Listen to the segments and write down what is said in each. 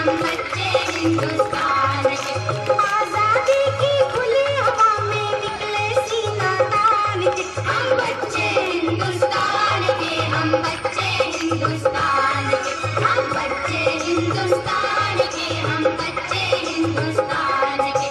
हम बच्चे हिंदुस्तान के। आजादी की खुली हवा में निकले सीना तान के। हम बच्चे हिंदुस्तान के, हम बच्चे हिंदुस्तान के, हम बच्चे हिंदुस्तान के, हम बच्चे हिंदुस्तान के।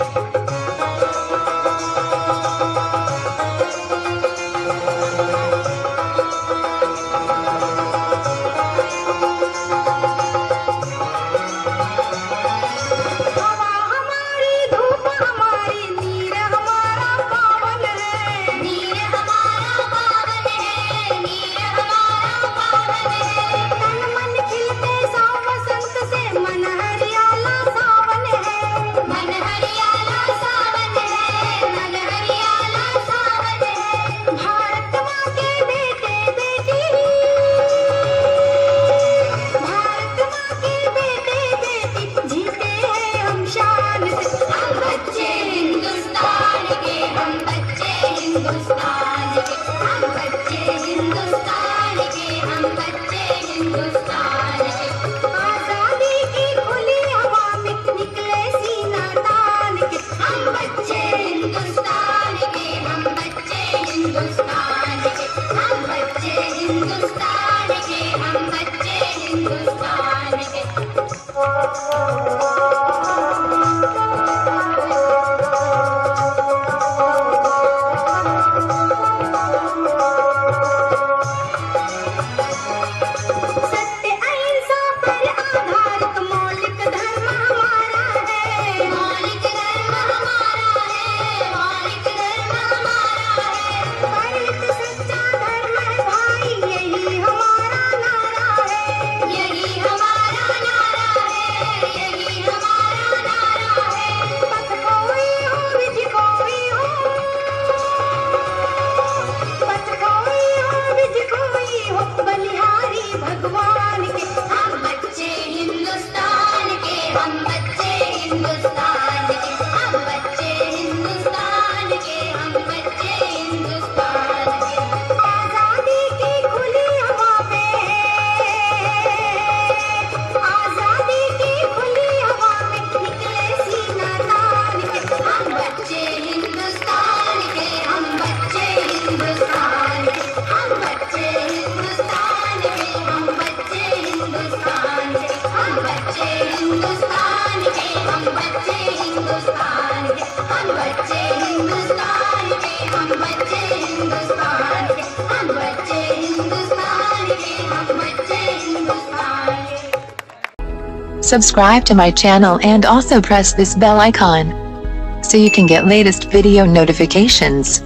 हवा हमारी, धूप हमारी, नीर हमारा पावन है। नीर हमारा पावन है, नीर हमारा पावन है। तन मन खिलते सौ बसंत से, मन हरियाला सावन है। मन हरियाला सावन है, मन हरियाला सावन है। भारत माँ के बेटे बेटी, भारत माँ के बेटे बेटी, जीते हैं हम शान से। हम बच्चे हिंदुस्तान के, हम बच्चे हिंदुस्तान के, हम बच्चे हिंदुस्तान के, हम बच्चे हिंदुस्तान के। आजादी की खुली हवा में निकले सीना तान के। हम बच्चे हिंदुस्तान के, हम बच्चे हिंदुस्तान के, हम बच्चे हिंदुस्तान के, हम बच्चे हिंदुस्तान के। सत्य अहिंसा पर आधारित मौलिक धर्म हमारा है। मौलिक धर्म हमारा है, मौलिक धर्म हमारा है। परित सच्चा धर्म है भाई, यही हमारा नारा है। यही हमारा नारा है, यही हमारा नारा है। पथ कोई हो, विधि कोई हो, पथ कोई हो, विधि कोई हो, बलिहारी भगवान के। हम बच्चे हिंदुस्तान के, हम बच्चे हिंदुस्तान के, हम बच्चे हिंदुस्तान के, हम बच्चे हिंदुस्तान के। आजादी की खुली हवा में, आजादी की खुली हवा में निकले सीना तान के। हम बच्चे हिंदुस्तान के, हम बच्चे हिंदुस्तान के, हम बच्चे हिंदुस्तान के, हम बच्चे हिंदुस्तान के, हम बच्चे हिंदुस्तान के, हम बच्चे हिंदुस्तान के, हम बच्चे हिंदुस्तान के, हम बच्चे हिंदुस्तान के, हम बच्चे हिंदुस्तान के, हम बच्चे हिंदुस्तान के। Subscribe to my channel and also press this bell icon so you can get latest video notifications.